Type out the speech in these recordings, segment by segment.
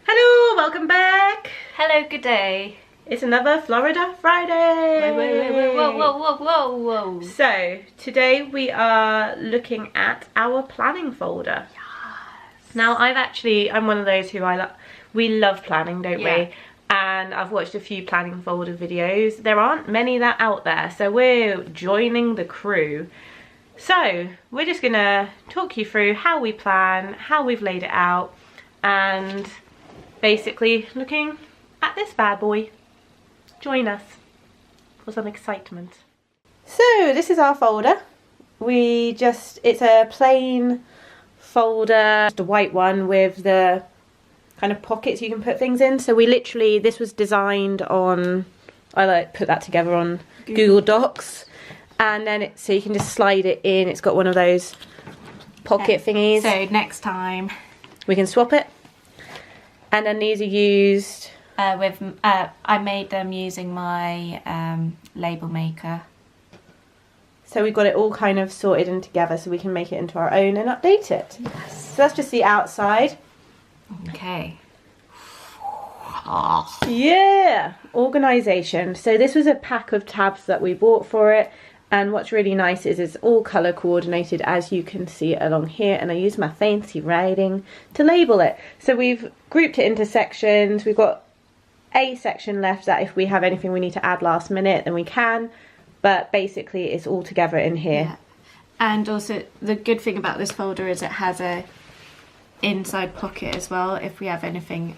Hello, welcome back. Hello, good day. It's another Florida Friday. Wait, whoa. So, today we are looking at our planning folder. Yes. Now, I'm one of those who we love planning, don't Yeah. we? And I've watched a few planning folder videos. There aren't many that out there, so we're joining the crew. So, we're just gonna talk you through how we plan, how we've laid it out, and basically looking at this bad boy. Join us for some excitement. So this is our folder. It's a plain folder, just a white one with the kind of pockets you can put things in. So this was designed on, I put that together on Google Docs. And then so you can just slide it in. It's got one of those pocket thingies. So next time we can swap it. And then these are used I made them using my label maker. So we've got it all kind of sorted and together so we can make it into our own and update it. Yes. So that's just the outside. Okay. Yeah, organisation. So this was a pack of tabs that we bought for it. And what's really nice is it's all colour coordinated, as you can see along here. And I use my fancy writing to label it. So we've grouped it into sections. We've got a section left that if we have anything we need to add last minute, then we can. But basically it's all together in here. Yeah. And also the good thing about this folder is it has a inside pocket as well if we have anything.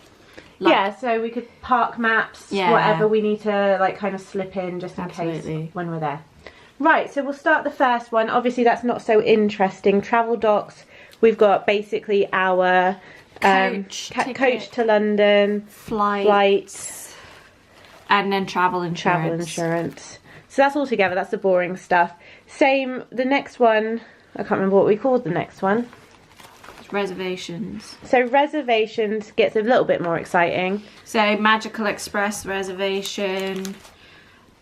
Yeah, so we could park maps, whatever we need to kind of slip in just in case when we're there. Right, so we'll start the first one. Obviously that's not so interesting. Travel docs. We've got basically our coach to London, flights, and then travel insurance. So that's all together. That's the boring stuff. Same, the next one, I can't remember what we called the next one. Reservations. So reservations gets a little bit more exciting. So Magical Express reservation,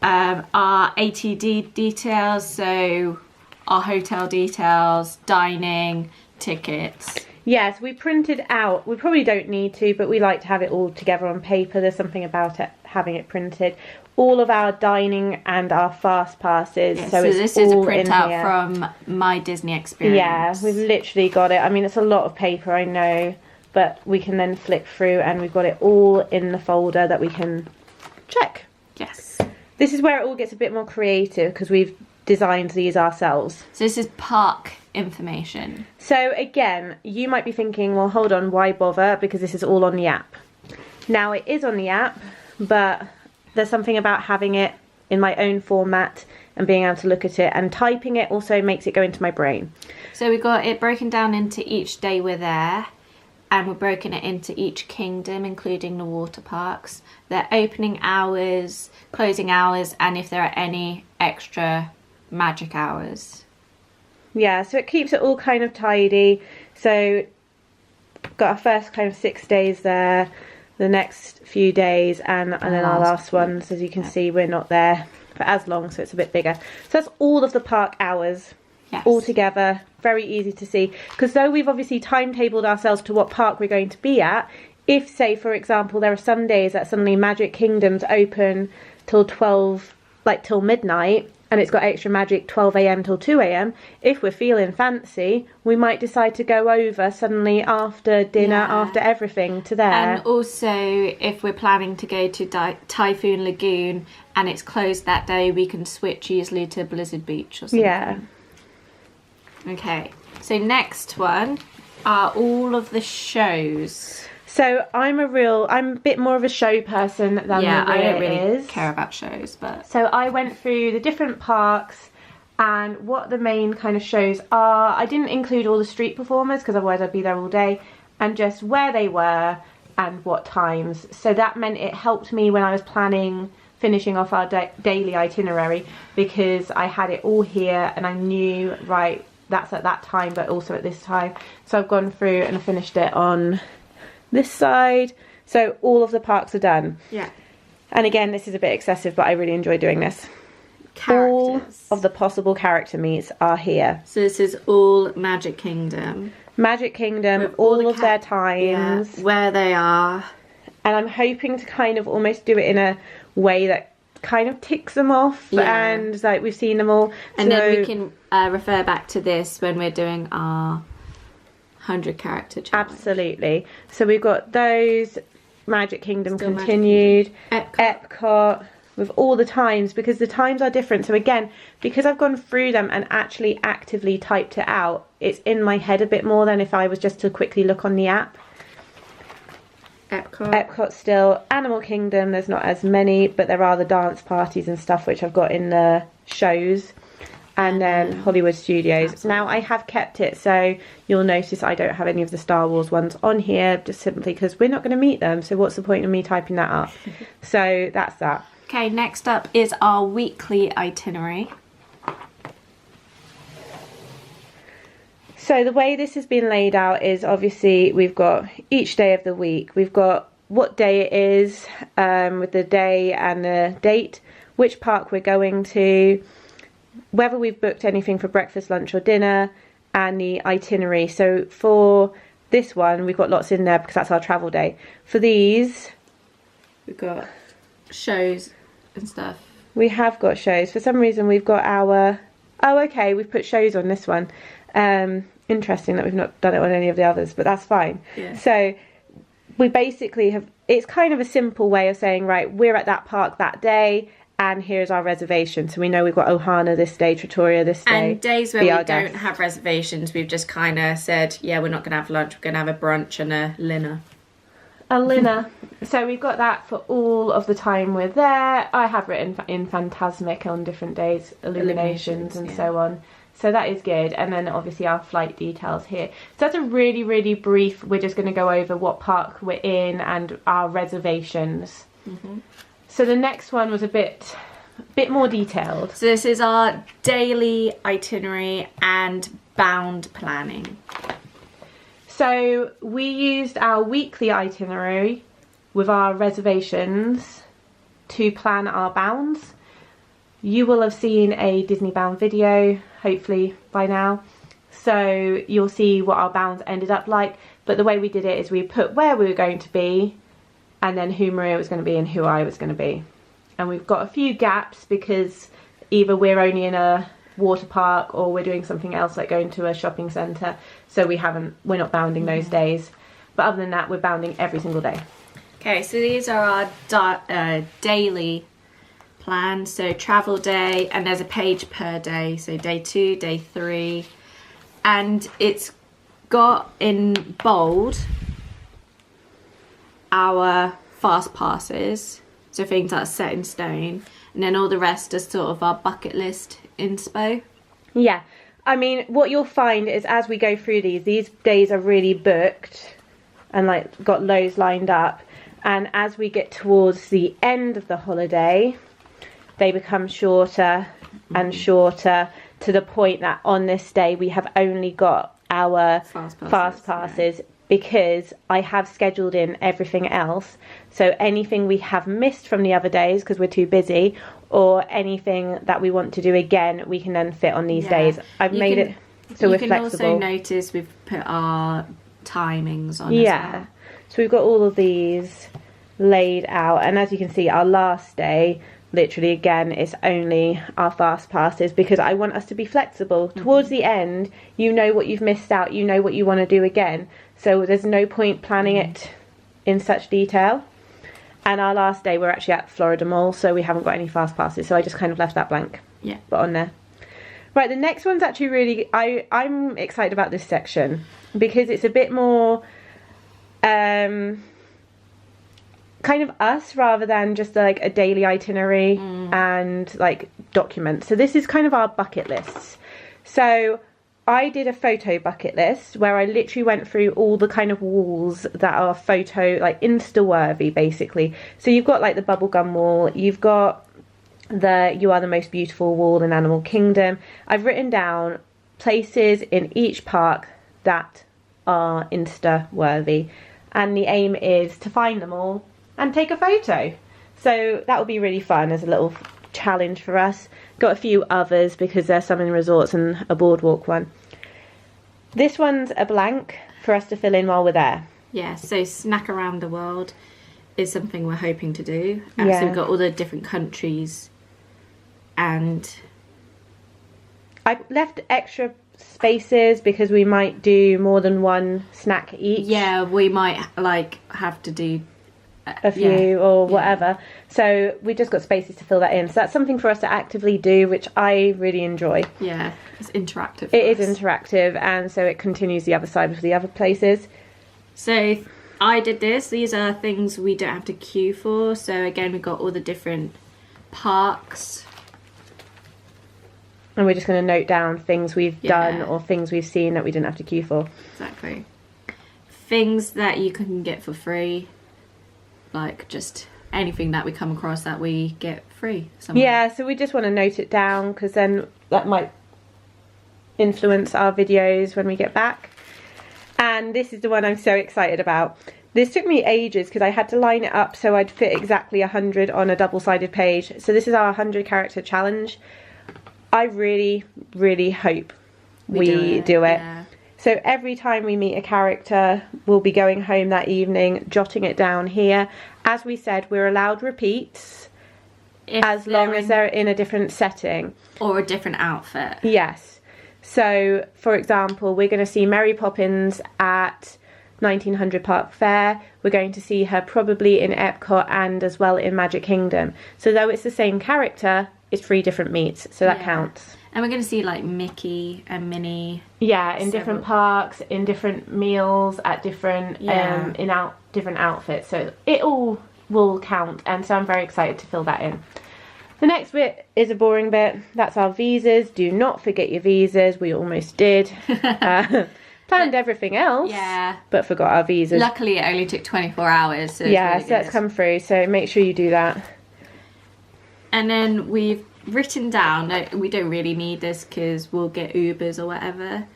our ATD details, so our hotel details, dining, tickets. Yes, we printed out, we probably don't need to, but we like to have it all together on paper. There's something about it, having it printed. All of our dining and our fast passes. Yeah, so it's this is a all printout from my Disney experience. Yeah, we've literally got it. I mean, it's a lot of paper, I know, but we can then flip through and we've got it all in the folder that we can check. Yes. This is where it all gets a bit more creative because we've designed these ourselves. So this is park information. So again, you might be thinking, well, hold on, why bother? Because this is all on the app. Now it is on the app, but there's something about having it in my own format and being able to look at it, and typing it also makes it go into my brain. So we got it broken down into each day we're there, and we're broken it into each kingdom, including the water parks, their opening hours, closing hours, and if there are any extra magic hours. Yeah, so it keeps it all kind of tidy. So got our first kind of 6 days there, the next few days, and then our last ones. As you can see, we're not there for as long, so it's a bit bigger. So that's all of the park hours. Yes. All together, very easy to see. Because though we've obviously timetabled ourselves to what park we're going to be at, if, say, for example, there are some days that suddenly Magic Kingdom's open till 12, till midnight, and it's got extra magic 12 AM till 2 AM, if we're feeling fancy, we might decide to go over suddenly after dinner, after everything, to there. And also, if we're planning to go to Typhoon Lagoon and it's closed that day, we can switch easily to Blizzard Beach or something. Yeah. Okay, so next one are all of the shows. So I'm a bit more of a show person than I don't really is. care about shows, but So I went through the different parks and what the main kind of shows are. I didn't include all the street performers because otherwise I'd be there all day, and just where they were and what times. So that meant it helped me when I was finishing off our daily itinerary, because I had it all here and I knew, right, that's at that time but also at this time. So I've gone through and finished it on this side. So all of the parks are done. yeah. And again, this is a bit excessive, but I really enjoy doing this. Characters. All of the possible character meets are here. So this is all Magic Kingdom. Magic Kingdom, With all the of their times. Yeah, where they are. And I'm hoping to kind of almost do it in a way that kind of ticks them off. Yeah. And like we've seen them all. And then we can refer back to this when we're doing our 100 character challenge. Absolutely. So we've got those, Magic Kingdom continued, Epcot, with all the times, because the times are different. So again, because I've gone through them and actually actively typed it out, it's in my head a bit more than if I was just to quickly look on the app. Epcot still. Animal Kingdom, there's not as many, but there are the dance parties and stuff which I've got in the shows. And then Hollywood Studios. Absolutely. Now I have kept it, so you'll notice I don't have any of the Star Wars ones on here, just simply because we're not going to meet them, so what's the point of me typing that up? So that's that. Okay, next up is our weekly itinerary. So the way this has been laid out is obviously we've got each day of the week. We've got what day it is, with the day and the date, which park we're going to, whether we've booked anything for breakfast, lunch or dinner, and the itinerary. So for this one, we've got lots in there because that's our travel day. For these, we've got shows and stuff. We have got shows. For some reason, we've got our... Oh, okay, we've put shows on this one. Interesting that we've not done it on any of the others, but that's fine. Yeah. So we basically have... It's kind of a simple way of saying, right, we're at that park that day, and here's our reservation. So we know we've got Ohana this day, Trattoria this day. And days where we don't have reservations, we've just kind of said, yeah, we're not going to have lunch, we're going to have a brunch and a dinner. A dinner. So we've got that for all of the time we're there. I have written in Phantasmic on different days, illuminations and so on. So that is good. And then obviously our flight details here. So that's a really, really brief, we're just going to go over what park we're in and our reservations. Mm-hmm. So the next one was a bit more detailed. So this is our daily itinerary and bound planning. So we used our weekly itinerary with our reservations to plan our bounds. You will have seen a Disney bound video, hopefully by now. So you'll see what our bounds ended up like. But the way we did it is we put where we were going to be, and then who Maria was going to be and who I was going to be. And we've got a few gaps because either we're only in a water park or we're doing something else like going to a shopping centre. So we're not bounding those days. But other than that, we're bounding every single day. Okay, so these are our daily plans. So travel day, and there's a page per day. So day 2, day 3. And it's got in bold our fast passes, so things that are set in stone, and then all the rest is sort of our bucket list inspo. Yeah, I mean, what you'll find is as we go through these days are really booked and like got loads lined up, and as we get towards the end of the holiday, they become shorter and shorter to the point that on this day we have only got our fast passes. Yeah. Because I have scheduled in everything else. So anything we have missed from the other days because we're too busy, or anything that we want to do again, we can then fit on these days. I've made it so we're flexible. You can also notice we've put our timings on as well. So we've got all of these laid out. And as you can see, our last day, literally again, it's only our fast passes because I want us to be flexible. Mm-hmm. Towards the end, you know what you've missed out. You know what you want to do again. So there's no point planning it in such detail. And our last day, we're actually at Florida Mall, so we haven't got any fast passes. So I just kind of left that blank. Yeah. But on there. Right, the next one's actually really... I'm excited about this section because it's a bit more kind of us rather than just like a daily itinerary and like documents. So this is kind of our bucket lists. So I did a photo bucket list where I literally went through all the kind of walls that are photo, like Insta worthy basically. So you've got like the bubblegum wall, you've got the You Are the Most Beautiful wall in Animal Kingdom. I've written down places in each park that are Insta worthy, and the aim is to find them all and take a photo. So that will be really fun as a little challenge for us. Got a few others because there's some in resorts and a boardwalk one. This one's a blank for us to fill in while we're there. Yeah, so snack around the world is something we're hoping to do. So we've got all the different countries, and I left extra spaces because we might do more than one snack each. Yeah, we might like have to do a few or whatever. So we just got spaces to fill that in. So that's something for us to actively do, which I really enjoy. Yeah, it's interactive. It is interactive, and so it continues the other side of the other places. So I did this. These are things we don't have to queue for. So again, we've got all the different parks. And we're just going to note down things we've done or things we've seen that we didn't have to queue for. Exactly. Things that you can get for free. Like just anything that we come across that we get free somewhere. Yeah, so we just want to note it down because then that might influence our videos when we get back. And this is the one I'm so excited about. This took me ages because I had to line it up so I'd fit exactly 100 on a double-sided page. So this is our 100 character challenge. I really, really hope we do it. Yeah. So every time we meet a character, we'll be going home that evening, jotting it down here. As we said, we're allowed repeats as long as they're in a different setting. Or a different outfit. Yes. So, for example, we're going to see Mary Poppins at 1900 Park Fair. We're going to see her probably in Epcot and as well in Magic Kingdom. So though it's the same character, it's 3 different meets, so that counts. And we're going to see like Mickey and Minnie. Yeah, in different parks, in different meals, at different different outfits. So it all will count, and so I'm very excited to fill that in. The next bit is a boring bit. That's our visas. Do not forget your visas. We almost did. Planned everything else, but forgot our visas. Luckily, it only took 24 hours. So yeah, really so that's come through. So make sure you do that. And then we've written down, we don't really need this because we'll get Ubers or whatever,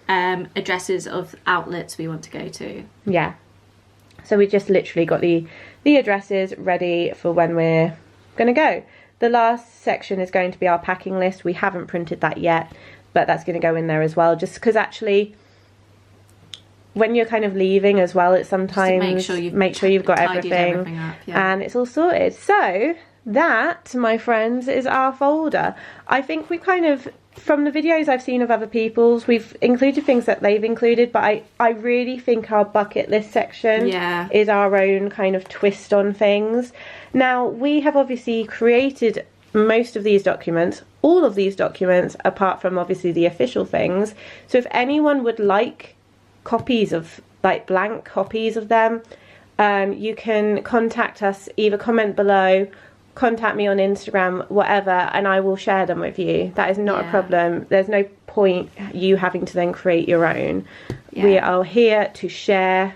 addresses of outlets we want to go to. Yeah. So we just literally got the addresses ready for when we're going to go. The last section is going to be our packing list. We haven't printed that yet, but that's going to go in there as well. Just because actually, when you're kind of leaving as well, it's sometimes make sure you've got everything up, and it's all sorted. So that, my friends, is our folder. I think we kind of, from the videos I've seen of other people's, we've included things that they've included, but I really think our bucket list section is our own kind of twist on things. Now, we have obviously created most of these documents, all of these documents, apart from obviously the official things. So if anyone would like copies of, like blank copies of them, you can contact us, either comment below, contact me on Instagram, whatever, and I will share them with you. That is not a problem. There's no point you having to then create your own. We are here to share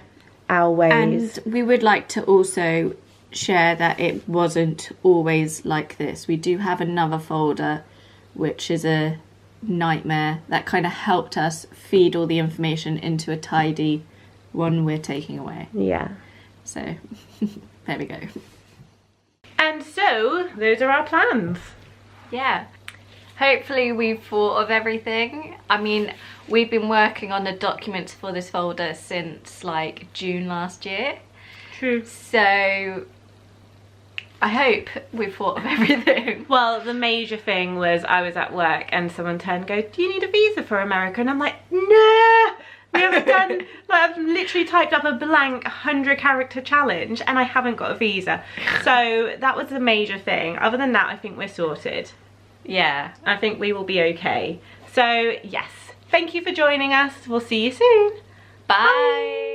our ways. And we would like to also share that it wasn't always like this. We do have another folder which is a nightmare that kind of helped us feed all the information into a tidy one we're taking away. Yeah. So there we go. And so those are our plans. Yeah. Hopefully we've thought of everything. I mean, we've been working on the documents for this folder since like June last year. True. So I hope we've thought of everything. Well, the major thing was I was at work and someone turned and go, do you need a visa for America? And I'm like, no, we haven't done, like I've literally typed up a blank 100 character challenge and I haven't got a visa. So that was the major thing. Other than that, I think we're sorted. Yeah, I think we will be okay. So yes, thank you for joining us. We'll see you soon. Bye.